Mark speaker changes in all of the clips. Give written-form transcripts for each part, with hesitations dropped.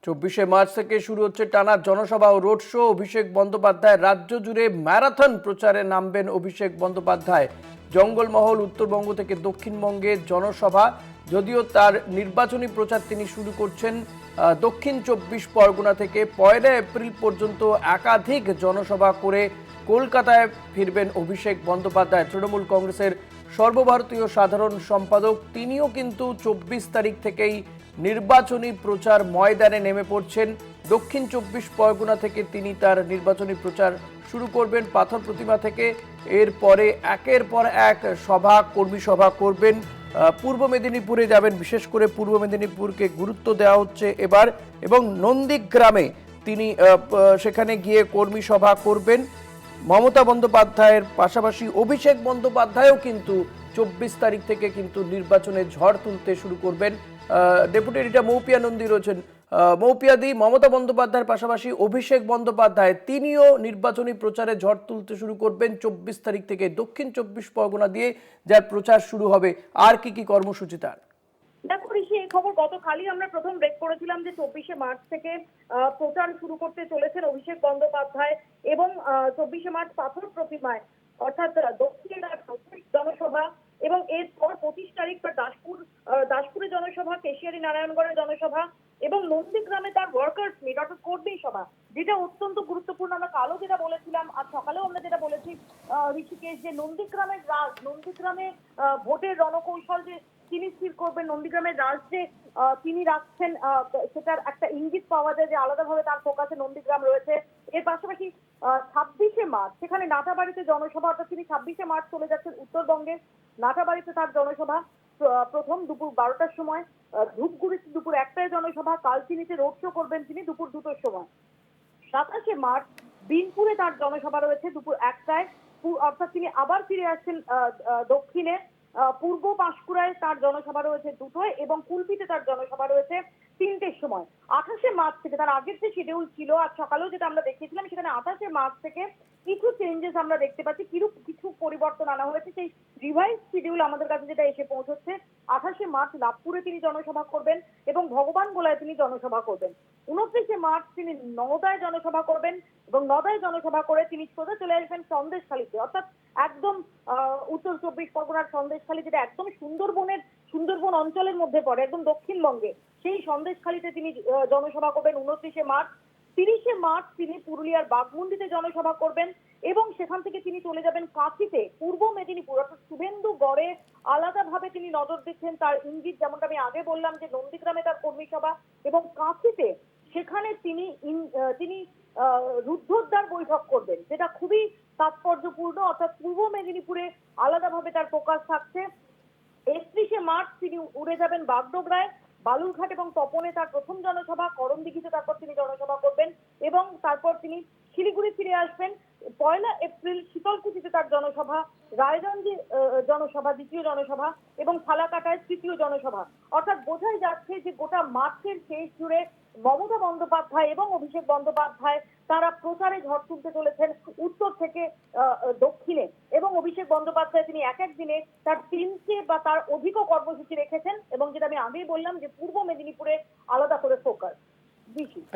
Speaker 1: 24 March থেকে শুরু হচ্ছে টানা জনসভা ও রোড শো। অভিষেক বন্দ্যোপাধ্যায় রাজ্য জুড়ে ম্যারাথন প্রচারে নামবেন। অভিষেক বন্দ্যোপাধ্যায় জঙ্গলমহল, উত্তরবঙ্গ থেকে দক্ষিণবঙ্গে জনসভা। যদিও তার নির্বাচনী প্রচার তিনি শুরু করছেন দক্ষিণ 24 পরগনা থেকে। 1 এপ্রিল পর্যন্ত একাধিক জনসভা করে কলকাতায় ফিরবেন অভিষেক বন্দ্যোপাধ্যায়। তৃণমূল কংগ্রেসের সর্বভারতীয় সাধারণ সম্পাদক তিনিও কিন্তু 24 তারিখ থেকেই নির্বাচনী প্রচার ময়দানে নেমে পড়ছেন। দক্ষিণ 24 পরগনা থেকে তিনি তার নির্বাচনী প্রচার শুরু করবেন পাথর প্রতিমা থেকে। এরপরে একের পর এক সভা, কর্মী সভা করবেন। পূর্ব মেদিনীপুরে যাবেন, বিশেষ করে পূর্ব মেদিনীপুরকে গুরুত্ব দেওয়া হচ্ছে এবার, এবং নন্দীগ্রামে তিনি সেখানে গিয়ে কর্মী সভা করবেন। মমতা বন্দ্যোপাধ্যায়ের পাশাপাশি অভিষেক বন্দ্যোপাধ্যায়ও কিন্তু 24 তারিখ থেকে কিন্তু নির্বাচনে ঝড় তুলতে শুরু করবেন। ডেপুটি এডিটর মৌপিয়া নন্দী রয়েছেন। মৌপিয়াদি, মমতা বন্দ্যোপাধ্যায়ের পাশাপাশি অভিষেক বন্দ্যোপাধ্যায় তিনিও নির্বাচনী প্রচারে ঝড় তুলতে শুরু করবেন 24 তারিখ থেকে। দক্ষিণ 24 পরগনা দিয়ে যার প্রচার শুরু হবে। আর কি কর্মসূচি তার?
Speaker 2: দেখো ঋষি, এই খবর গতকালই আমরা প্রথম ব্রেক করেছিলাম যে 24 মার্চ থেকে প্রচার শুরু করতে চলেছেন অভিষেক বন্দ্যোপাধ্যায়, এবং 24 মার্চ পাথর প্রতিমায় অর্থাৎ দক্ষিণ জনসভা, এবং এরপর 25 তারিখ তার দাসপুরে জনসভা, কেশিয়ারি নারায়ণগড়ের জনসভা, এবং নন্দীগ্রামে তার ওয়ার্কার্স মিট অর্থাৎ কর্মী সভা, যেটা অত্যন্ত গুরুত্বপূর্ণ। আমরা কালও যেটা বলেছিলাম, আজ সকালেও আমরা যেটা বলেছি ঋষিকেশ, যে নন্দীগ্রামে ভোটের রণকৌশল যে তিনি স্থির করবেন, নন্দীগ্রামের রাজ যে তিনি রাখছেন, সেটার একটা ইঙ্গিত পাওয়া যায় যে আলাদাভাবে তার ফোকাসে নন্দীগ্রাম রয়েছে। এর পাশাপাশি 26 মার্চ সেখানে নাটাবাড়িতে জনসভা, অর্থাৎ তিনি 26 মার্চ চলে যাচ্ছেন উত্তরবঙ্গে। নাটাবাড়িতে তার জনসভা প্রথম দুপুর 12টার সময়, ধূপগুড়িতে দুপুর 1টায় জনসভা, কালচিনিতে রোড শো করবেন তিনি দুপুর 2টোর সময়। 27 মার্চ বিনপুরে তার জনসভা রয়েছে দুপুর 1টায়, অর্থাৎ তিনি আবার ফিরে আসছেন দক্ষিণে। পূর্ব পাঁশকুড়ায় তার জনসভা রয়েছে 2টোয়, এবং কুলপিতে তার জনসভা রয়েছে 3টের সময়। 28 মার্চ থেকে তার আগের যে শিডিউল ছিল, আজ সকালেও যেটা আমরা দেখিয়েছিলাম, সেখানে 28 মার্চ থেকে কিছু চেঞ্জেস আমরা দেখতে পাচ্ছি, কিছু পরিবর্তন আনা হয়েছে। সেই রিভাইজ শিডিউল আমাদের কাছে যেটা এসে পৌঁছচ্ছে, 28 মার্চ লাভপুরে তিনি জনসভা করবেন এবং ভগবান গোলায় তিনি জনসভা করবেন। 29 মার্চ তিনি নওদায় জনসভা করবেন, এবং নওদায় জনসভা করে তিনি সোজা চলে আসবেন সন্দেশখালীতে, অর্থাৎ একদম উত্তর 24 পরগনার সন্দেশখালী, যেটা একদম সুন্দরবন অঞ্চলের মধ্যে পড়ে, একদম দক্ষিণবঙ্গে। সেই সন্দেশখালীতে তিনি জনসভা করবেন 29 মার্চ। 30 মার্চ তিনি পুরুলিয়ার বাঘমুন্ডিতে জনসভা করবেন, এবং সেখান থেকে তিনি চলে যাবেন কাঁথিতে, পূর্ব মেদিনীপুর অর্থাৎ শুভেন্দুগড়ে আলাদাভাবে তিনি নজর দিচ্ছেন। তার ইঙ্গিত, যেমনটা আমি আগে বললাম, যে নন্দীগ্রামে তার কর্মী সভা, এবং কাঁথিতে সেখানে তিনি রুদ্ধদ্বার বৈঠক করবেন, যেটা খুবই তাৎপর্যপূর্ণ। অর্থাৎ পূর্ব মেদিনীপুরে আলাদাভাবে তার ফোকাস থাকছে। 31 মার্চ তিনি উড়ে যাবেন বাগডোগরায়, বালুরঘাট এবং তপনে তার প্রথম জনসভা, করমদিঘিতে তারপর তিনি জনসভা করবেন, এবং তারপর তিনি শিলিগুড়ি ফিরে আসবেন। 1 এপ্রিল শীতলকুচিতে তার জনসভা, রায়গঞ্জে জনসভা, দ্বিতীয় জনসভা, এবং ফালাকাটায় তৃতীয় জনসভা। অর্থাৎ বোঝাই যাচ্ছে যে গোটা মার্চের শেষ জুড়ে মমতা বন্দ্যোপাধ্যায় এবং অভিষেক বন্দ্যোপাধ্যায় তারা প্রচারে ঝড় তুলতে চলেছেন উত্তর থেকে দক্ষিণে। এবং অভিষেক বন্দ্যোপাধ্যায় তিনি এক দিনে তার 3টে বা তার অধিকও কর্মসূচি রেখেছেন, এবং যেটা আমি আগেই বললাম যে পূর্ব মেদিনীপুরে আলাদা করে ফোকাস।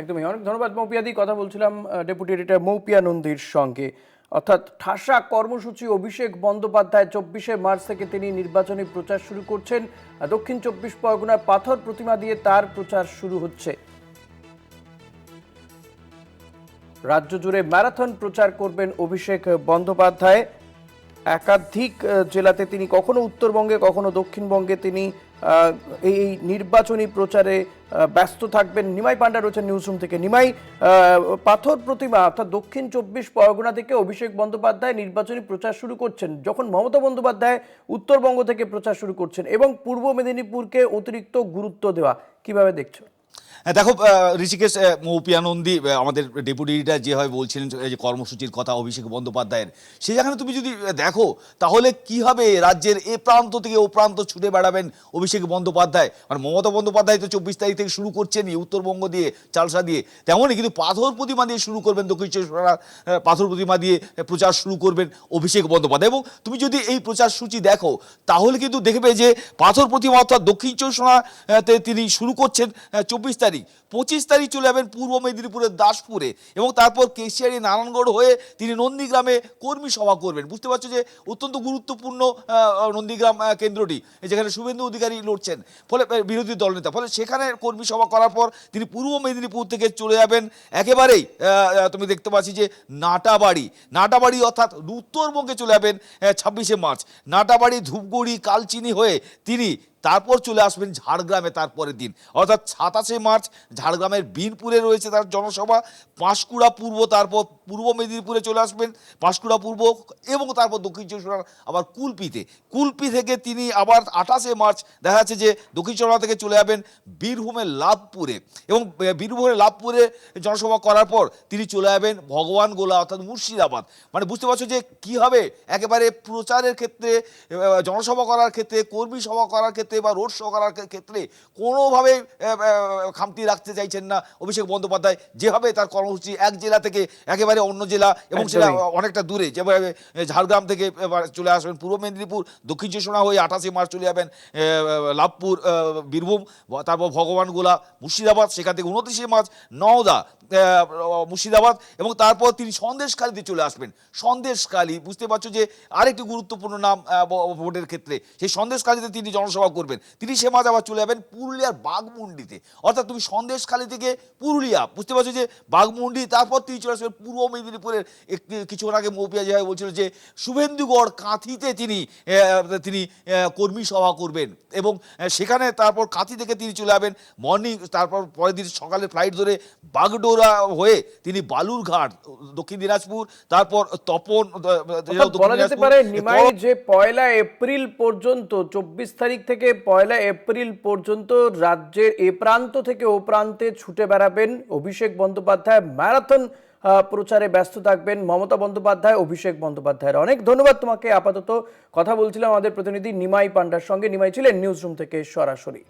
Speaker 1: একদমই, অনেক ধন্যবাদ মৌপিয়াদি। কথা বলছিলাম ডেপুটি এডিটর মৌপিয়া নন্দীর সঙ্গে। অর্থাৎ ঠাসা কর্মসূচি অভিষেক বন্দ্যোপাধ্যায়। 24 মার্চ থেকে তিনি নির্বাচনী প্রচার শুরু করছেন। দক্ষিণ 24 পরগনার পাথর প্রতিমা দিয়ে তার প্রচার শুরু হচ্ছে। রাজ্য জুড়ে ম্যারাথন প্রচার করবেন অভিষেক বন্দ্যোপাধ্যায়। একাধিক জেলাতে তিনি কখনো উত্তরবঙ্গে কখনো দক্ষিণবঙ্গে তিনি এই নির্বাচনী প্রচারে ব্যস্ত থাকবেন। নিমাই পান্ডা রয়েছেন নিউজরুম থেকে। নিমাই, পাথর প্রতিমা অর্থাৎ দক্ষিণ 24 পরগনা থেকে অভিষেক বন্দ্যোপাধ্যায় নির্বাচনী প্রচার শুরু করছেন, যখন মমতা বন্দ্যোপাধ্যায় উত্তরবঙ্গ থেকে প্রচার শুরু করছেন, এবং পূর্ব মেদিনীপুরকে অতিরিক্ত গুরুত্ব দেওয়া, কিভাবে দেখছো?
Speaker 3: দেখো ঋষিকেশ, মৌপিয়া নন্দী আমাদের ডেপুটি এডিটর যেভাবে বলছিলেন যে কর্মসূচির কথা অভিষেক বন্দ্যোপাধ্যায়ের, সে জায়গায় তুমি যদি দেখো তাহলে কি হবে, রাজ্যের এ প্রান্ত থেকে ও প্রান্ত ছুটে বেড়াবেন অভিষেক বন্দ্যোপাধ্যায়। মানে মমতা বন্দ্যোপাধ্যায় তো 24 তারিখ থেকে শুরু করছেন উত্তরবঙ্গ দিয়ে, চালসা দিয়ে, তেমনই কিন্তু পাথর প্রতিমা দিয়ে শুরু করবেন, দক্ষিণ চব্বিশ পরগনা পাথর প্রতিমা দিয়ে প্রচার শুরু করবেন অভিষেক বন্দ্যোপাধ্যায়। এবং তুমি যদি এই প্রচার সূচি দেখো তাহলে কিন্তু দেখবে যে পাথর প্রতিমা অর্থাৎ দক্ষিণ চব্বিশ পরগনাতে তিনি শুরু করছেন 24 তারিখ, 25 তারিখ চলে যাবেন পূর্ব মেদিনীপুরের দাসপুরে এবং তারপর কেশিয়ারি নারায়ণগড় হয়ে তিনি নন্দীগ্রামে কর্মী সভা করবেন। বুঝতে পারছো যে অত্যন্ত গুরুত্বপূর্ণ নন্দীগ্রাম কেন্দ্রটি, যেখানে শুভেন্দু অধিকারী লড়ছেন, ফলে বিরোধী দলনেতা, ফলে সেখানে কর্মী সভা করার পর তিনি পূর্ব মেদিনীপুর থেকে চলে যাবেন একেবারেই তুমি দেখতে পাচ্ছি যে নাটাবাড়ি অর্থাৎ উত্তরবঙ্গে চলে যাবেন 26শে মার্চ। নাটাবাড়ি, ধূপগুড়ি, কালচিনি হয়ে তিনি তারপর চলে আসবেন ঝাড়গ্রামে তারপরের দিন, অর্থাৎ 27শে মার্চ ঝাড়গ্রামের বিনপুরে রয়েছে তার জনসভা। পাঁশকুড়া পূর্ব, তারপর পূর্ব মেদিনীপুরে চলে আসবেন পাঁশকুড়া পূর্ব এবং তারপর দক্ষিণ চব্বিশ পরগনা আবার কুলপি থেকে তিনি আবার 28শে মার্চ দেখা যাচ্ছে যে দক্ষিণ চব্বিশ পরগনা থেকে চলে যাবেন বীরভূমের লাভপুরে এবং বীরভূমের লাভপুরে জনসভা করার পর তিনি চলে যাবেন ভগবান গোলা অর্থাৎ মুর্শিদাবাদ। মানে বুঝতে পারছো যে কী হবে একেবারে প্রচারের ক্ষেত্রে, জনসভা করার ক্ষেত্রে, কর্মী সভা করার ক্ষেত্রে বা রোড শো করার ক্ষেত্রে কোনোভাবে খামতি রাখতে চাইছেন না অভিষেক বন্দ্যোপাধ্যায়। যেভাবে তার কর্মসূচি এক জেলা থেকে একেবারে অন্য জেলা এবং সেটা অনেকটা দূরে, যেভাবে ঝাড়গ্রাম থেকে চলে আসবেন পূর্ব মেদিনীপুর, দক্ষিণ চব্বিশ পরগনা হয়ে 28শে মার্চ চলে যাবেন লাভপুর, বীরভূম, তারপর ভগবানগোলা, মুর্শিদাবাদ, সেখান থেকে 29শে মার্চ নওদা, মুর্শিদাবাদ এবং তারপর তিনি সন্দেশখালীতে চলে আসবেন। সন্দেশখালী বুঝতে পারছো যে আরেকটি গুরুত্বপূর্ণ নাম ভোটের ক্ষেত্রে, সেই সন্দেশখালীতে তিনি জনসভা করবেন। 30শে মার্চ আবার চলে যাবেন পুরুলিয়ার বাঘমুন্ডিতে, অর্থাৎ তুমি সন্দেশখালী থেকে পুরুলিয়া, বুঝতে পারছো যে বাঘমুন্ডি, তারপর তিনি চলে আসবেন পূর্ব মেদিনীপুরের কিছুক্ষণ আগে মৌপিয়া যেভাবে বলছিল যে শুভেন্দুগড় কাঁথিতে তিনি কর্মী সভা করবেন এবং সেখানে তারপর কাঁথি থেকে তিনি চলে যাবেন মর্নিং, তারপর পরের দিন সকালে ফ্লাইট ধরে বাগডোরা হয়ে তিনি বালুরঘাট, দক্ষিণ দিনাজপুর, তারপর তপন,
Speaker 1: বলা যেতে পারে নিমাই যে 1 এপ্রিল পর্যন্ত, 24 তারিখ থেকে 1 এপ্রিল পর্যন্ত রাজ্যের এ প্রান্ত থেকে ও প্রান্তে ছুটে বেড়াবেন অভিষেক বন্দ্যোপাধ্যায়। ম্যারাথন প্রচারে ব্যস্ত থাকবেন মমতা বন্দ্যোপাধ্যায়, অভিষেক বন্দ্যোপাধ্যায়ের। অনেক ধন্যবাদ তোমাকে। আপাতত কথা বলছিলাম আমাদের প্রতিনিধি নিমাই পান্ডার সঙ্গে। নিমাই ছিলেন নিউজ রুম থেকে সরাসরি।